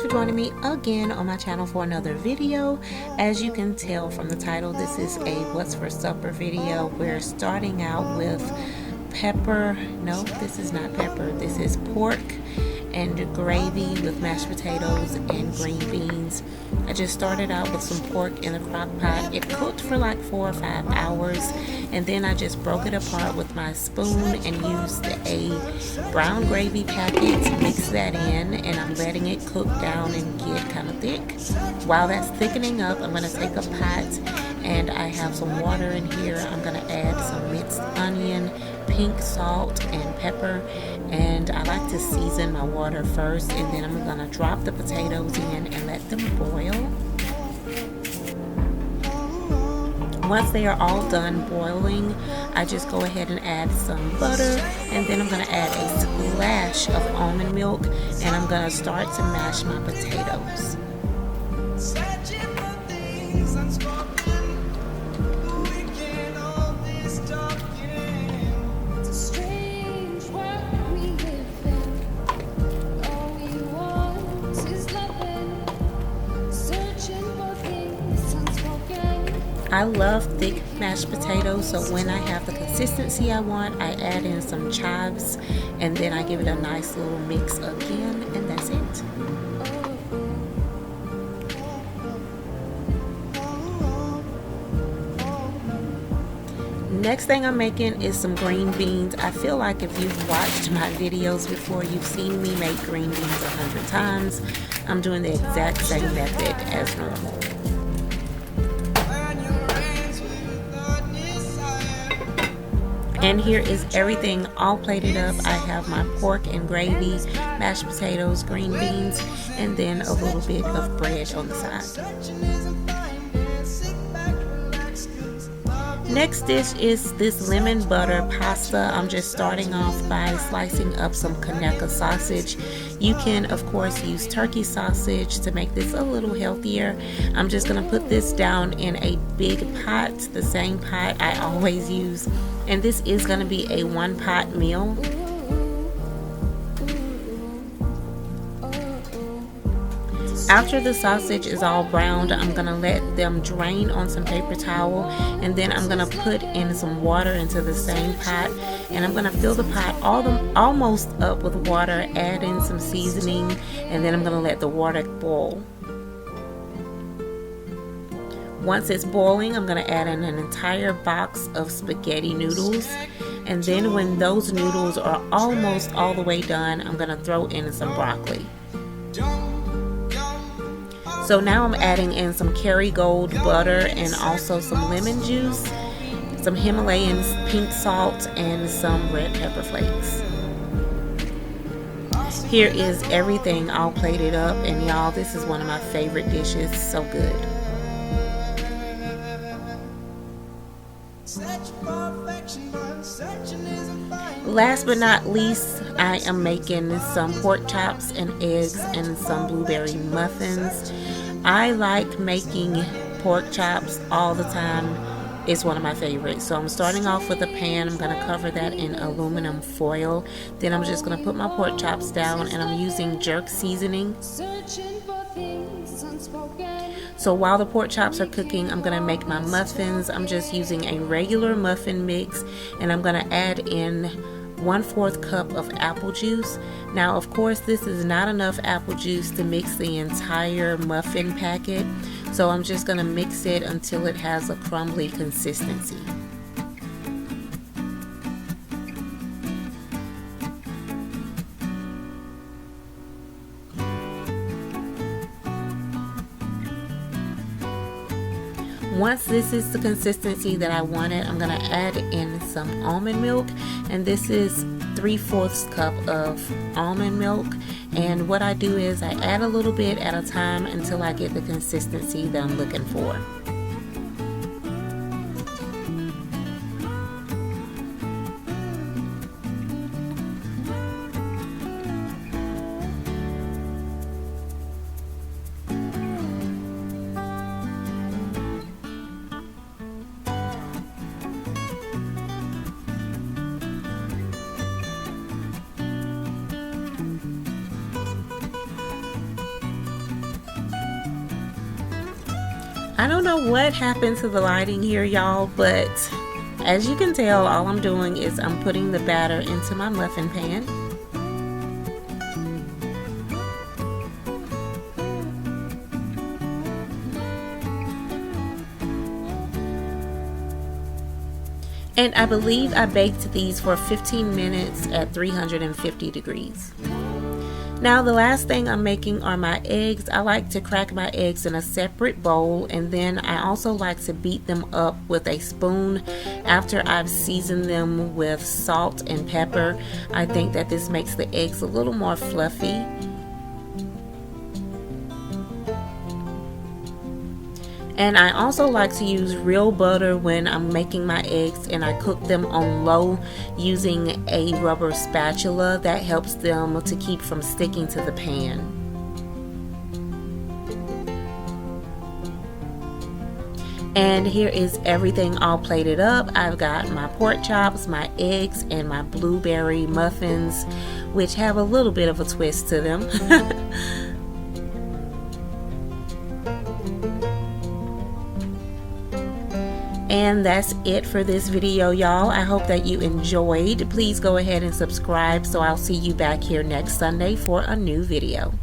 for joining me again on my channel for another video. As you can tell from the title, this is a what's for supper video. We're starting out with pepper. No, this is not pepper. This is pork and gravy with mashed potatoes and green beans. I just started out with some pork in the crock pot. It cooked for like 4 or 5 hours, and then I just broke it apart with my spoon and used a brown gravy packet to mix that in, and I'm letting it cook down and get kind of thick. While that's thickening up, I'm going to take a pot, and I have some water in here. I'm going to add some minced onion, pink salt, and pepper, and I like to season my water first, and then I'm going to drop the potatoes in and let them boil. Once they are all done boiling, I just go ahead and add some butter, and then I'm going to add a splash of almond milk, and I'm going to start to mash my potatoes. I love thick mashed potatoes, so when I have the consistency I want, I add in some chives, and then I give it a nice little mix again, and that's it. Next thing I'm making is some green beans. I feel like if you've watched my videos before, you've seen me make green beans 100 times. I'm doing the exact same method as normal. And here is everything all plated up. I have my pork and gravy, mashed potatoes, green beans, and then a little bit of bread on the side. Next dish is this lemon butter pasta. I'm just starting off by slicing up some Kaneka sausage. You can, of course, use turkey sausage to make this a little healthier. I'm just going to put this down in a big pot, the same pot I always use. And this is going to be a one-pot meal. After the sausage is all browned, I'm going to let them drain on some paper towel, and then I'm going to put in some water into the same pot, and I'm going to fill the pot almost up with water, add in some seasoning, and then I'm going to let the water boil. Once it's boiling, I'm going to add in an entire box of spaghetti noodles, and then when those noodles are almost all the way done, I'm going to throw in some broccoli. So now I'm adding in some Kerrygold butter and also some lemon juice, some Himalayan pink salt, and some red pepper flakes. Here is everything all plated up, and y'all, this is one of my favorite dishes. So good. Last but not least, I am making some pork chops and eggs and some blueberry muffins. I like making pork chops all the time. It's one of my favorites. So I'm starting off with a pan. I'm going to cover that in aluminum foil. Then I'm just going to put my pork chops down, and I'm using jerk seasoning. So while the pork chops are cooking, I'm going to make my muffins. I'm just using a regular muffin mix, and I'm going to add in 1/4 cup of apple juice. Now, of course, this is not enough apple juice to mix the entire muffin packet, so I'm just going to mix it until it has a crumbly consistency. Once this is the consistency that I wanted, I'm going to add in some almond milk, and this is 3/4 cup of almond milk. And what I do is I add a little bit at a time until I get the consistency that I'm looking for. I don't know what happened to the lighting here, y'all, but as you can tell, all I'm doing is I'm putting the batter into my muffin pan. And I believe I baked these for 15 minutes at 350 degrees. Now the last thing I'm making are my eggs. I like to crack my eggs in a separate bowl, and then I also like to beat them up with a spoon after I've seasoned them with salt and pepper. I think that this makes the eggs a little more fluffy. And I also like to use real butter when I'm making my eggs, and I cook them on low using a rubber spatula. That helps them to keep from sticking to the pan. And here is everything all plated up. I've got my pork chops, my eggs, and my blueberry muffins, which have a little bit of a twist to them. And that's it for this video, y'all. I hope that you enjoyed. Please go ahead and subscribe, so I'll see you back here next Sunday for a new video.